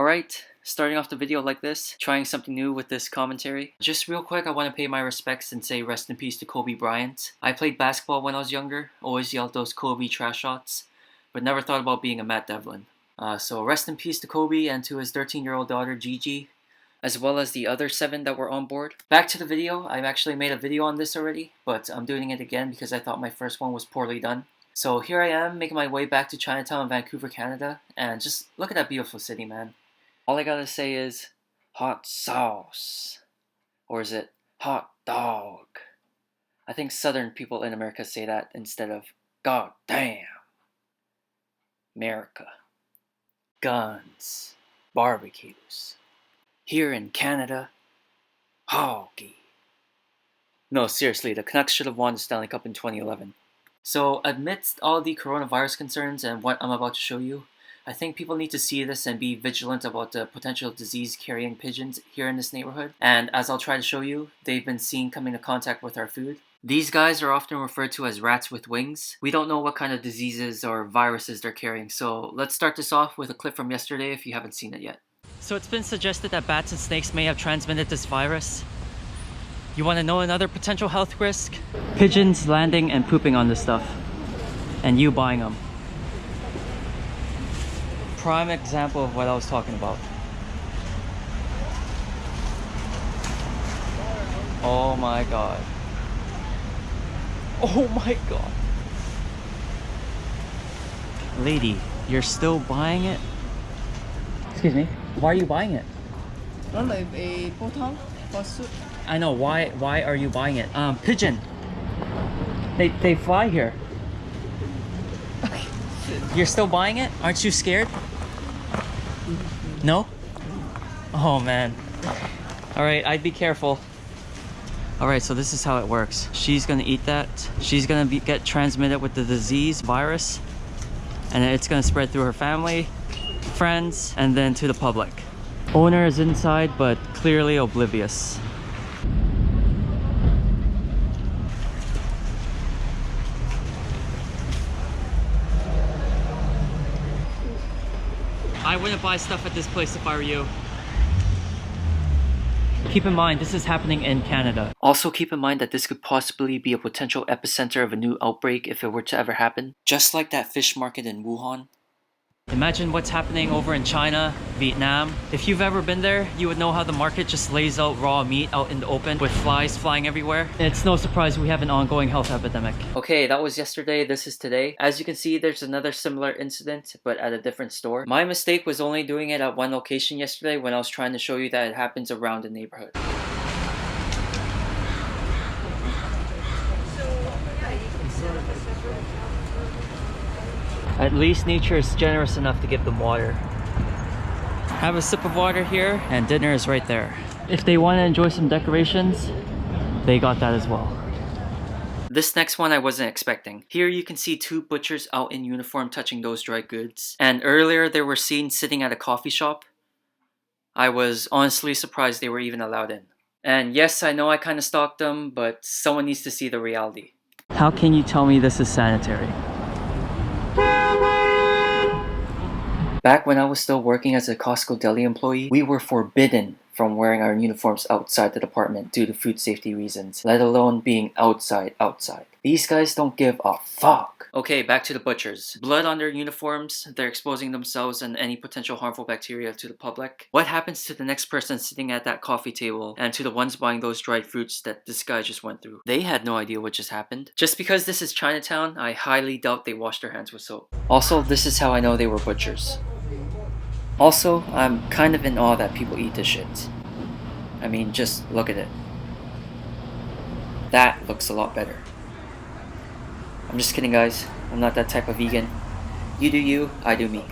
Alright, starting off the video like this, trying something new with this commentary. Just real quick, I want to pay my respects and say rest in peace to Kobe Bryant. I played basketball when I was younger, always yelled those Kobe trash shots, but never thought about being a Matt Devlin. So rest in peace to Kobe and to his 13-year-old daughter Gigi, as well as the other 7 that were on board. Back to the video, I've actually made a video on this already, but I'm doing it again because I thought my first one was poorly done. So here I am, making my way back to Chinatown, Vancouver, Canada, and just look at that beautiful city, man. All I gotta say is, hot sauce. Or is it, hot dog? I think southern people in America say that instead of, god damn. America. Guns. Barbecues. Here in Canada, hockey. No, seriously, the Canucks should have won the Stanley Cup in 2011. So, amidst all the coronavirus concerns and what I'm about to show you, I think people need to see this and be vigilant about the potential disease-carrying pigeons here in this neighborhood. And as I'll try to show you, they've been seen coming into contact with our food. These guys are often referred to as rats with wings. We don't know what kind of diseases or viruses they're carrying, so let's start this off with a clip from yesterday if you haven't seen it yet. So it's been suggested that bats and snakes may have transmitted this virus. You want to know another potential health risk? Pigeons landing and pooping on this stuff. And you buying them. Prime example of what I was talking about. Oh my god. Oh my god. Lady, you're still buying it? Excuse me, why are you buying it? I know, why are you buying it? Pigeon. They fly here. You're still buying it? Aren't you scared? No? Oh man. Alright, I'd be careful. Alright, so this is how it works. She's gonna eat that. She's gonna get transmitted with the disease, virus. And it's gonna spread through her family, friends, and then to the public. Owner is inside, but clearly oblivious. I wouldn't buy stuff at this place if I were you. Keep in mind, this is happening in Canada. Also keep in mind that this could possibly be a potential epicenter of a new outbreak if it were to ever happen. Just like that fish market in Wuhan. Imagine what's happening over in China, Vietnam. If you've ever been there, you would know how the market just lays out raw meat out in the open with flies flying everywhere. It's no surprise we have an ongoing health epidemic. Okay, that was yesterday, this is today. As you can see, there's another similar incident, but at a different store. My mistake was only doing it at one location yesterday when I was trying to show you that it happens around the neighborhood. At least nature is generous enough to give them water. Have a sip of water here, and dinner is right there. If they want to enjoy some decorations, they got that as well. This next one I wasn't expecting. Here you can see 2 butchers out in uniform touching those dry goods. And earlier they were seen sitting at a coffee shop. I was honestly surprised they were even allowed in. And yes, I know I kind of stalked them, but someone needs to see the reality. How can you tell me this is sanitary? Back when I was still working as a Costco deli employee, we were forbidden from wearing our uniforms outside the department due to food safety reasons, let alone being outside. These guys don't give a fuck. Okay, back to the butchers. Blood on their uniforms, they're exposing themselves and any potential harmful bacteria to the public. What happens to the next person sitting at that coffee table and to the ones buying those dried fruits that this guy just went through? They had no idea what just happened. Just because this is Chinatown, I highly doubt they washed their hands with soap. Also, this is how I know they were butchers. Also, I'm kind of in awe that people eat this shit. I mean, just look at it. That looks a lot better. I'm just kidding, guys. I'm not that type of vegan. You do you, I do me.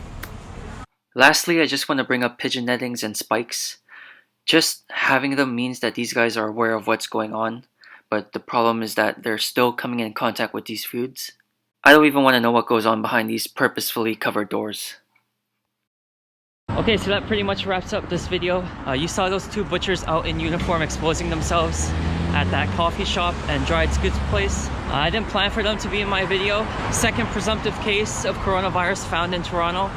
Lastly, I just want to bring up pigeon nettings and spikes. Just having them means that these guys are aware of what's going on, but the problem is that they're still coming in contact with these foods. I don't even want to know what goes on behind these purposefully covered doors. Okay, so that pretty much wraps up this video. You saw those 2 butchers out in uniform exposing themselves at that coffee shop and dried goods place. I didn't plan for them to be in my video. Second presumptive case of coronavirus found in Toronto.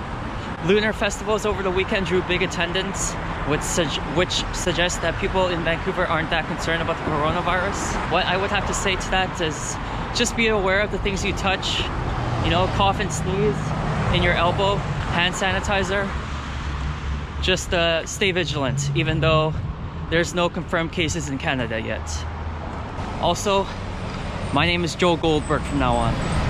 Lunar festivals over the weekend drew big attendance, which suggests that people in Vancouver aren't that concerned about the coronavirus. What I would have to say to that is just be aware of the things you touch. You know, cough and sneeze in your elbow, hand sanitizer. Just stay vigilant, even though there's no confirmed cases in Canada yet. Also, my name is Joe Goldberg from now on.